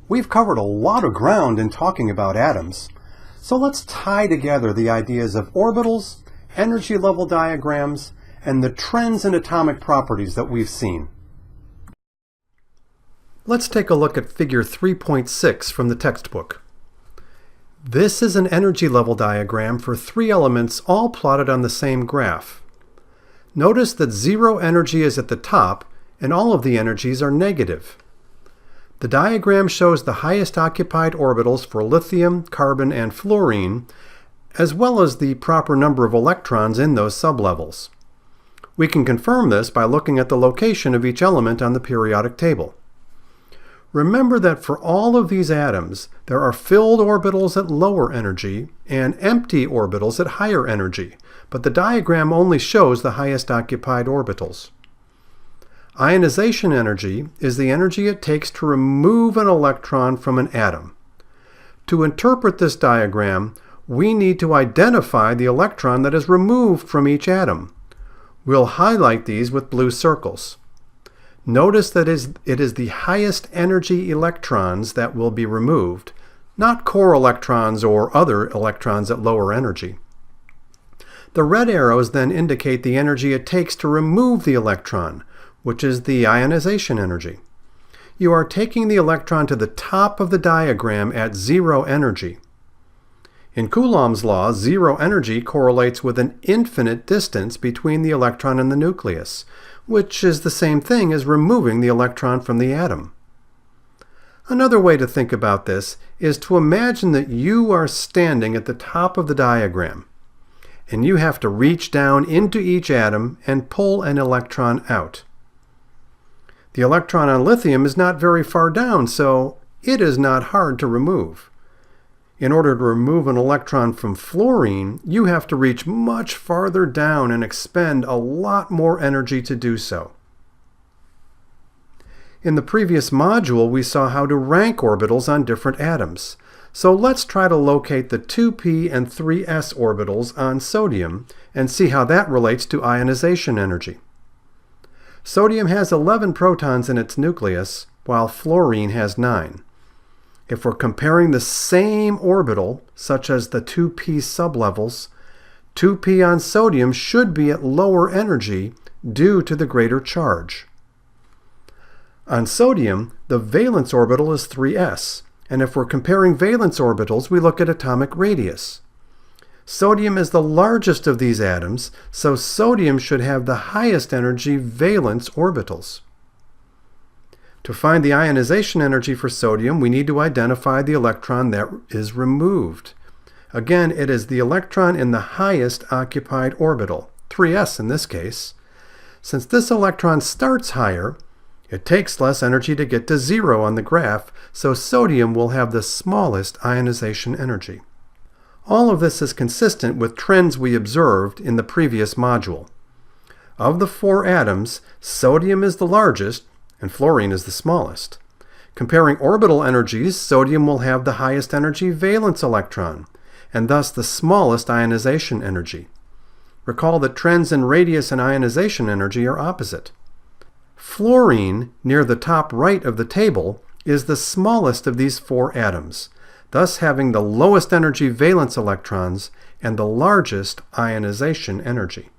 We've covered a lot of ground in talking about atoms, so let's tie together the ideas of orbitals, energy level diagrams, and the trends in atomic properties that we've seen. Let's take a look at figure 3.6 from the textbook. This is an energy level diagram for three elements all plotted on the same graph. Notice that zero energy is at the top and all of the energies are negative. The diagram shows the highest occupied orbitals for lithium, carbon, and fluorine, as well as the proper number of electrons in those sublevels. We can confirm this by looking at the location of each element on the periodic table. Remember that for all of these atoms, there are filled orbitals at lower energy and empty orbitals at higher energy, but the diagram only shows the highest occupied orbitals. Ionization energy is the energy it takes to remove an electron from an atom. To interpret this diagram, we need to identify the electron that is removed from each atom. We'll highlight these with blue circles. Notice that it is the highest energy electrons that will be removed, not core electrons or other electrons at lower energy. The red arrows then indicate the energy it takes to remove the electron, which is the ionization energy. You are taking the electron to the top of the diagram at zero energy. In Coulomb's law, zero energy correlates with an infinite distance between the electron and the nucleus, which is the same thing as removing the electron from the atom. Another way to think about this is to imagine that you are standing at the top of the diagram, and you have to reach down into each atom and pull an electron out. The electron on lithium is not very far down, so it is not hard to remove. In order to remove an electron from fluorine, you have to reach much farther down and expend a lot more energy to do so. In the previous module, we saw how to rank orbitals on different atoms. So let's try to locate the 2p and 3s orbitals on sodium and see how that relates to ionization energy. Sodium has 11 protons in its nucleus, while fluorine has 9. If we're comparing the same orbital, such as the 2p sublevels, 2p on sodium should be at lower energy due to the greater charge. On sodium, the valence orbital is 3s, and if we're comparing valence orbitals, we look at atomic radius. Sodium is the largest of these atoms, so sodium should have the highest energy valence orbitals. To find the ionization energy for sodium, we need to identify the electron that is removed. Again, it is the electron in the highest occupied orbital, 3s in this case. Since this electron starts higher, it takes less energy to get to zero on the graph, so sodium will have the smallest ionization energy. All of this is consistent with trends we observed in the previous module. Of the four atoms, sodium is the largest, and fluorine is the smallest. Comparing orbital energies, sodium will have the highest energy valence electron, and thus the smallest ionization energy. Recall that trends in radius and ionization energy are opposite. Fluorine, near the top right of the table, is the smallest of these four atoms, thus having the lowest energy valence electrons and the largest ionization energy.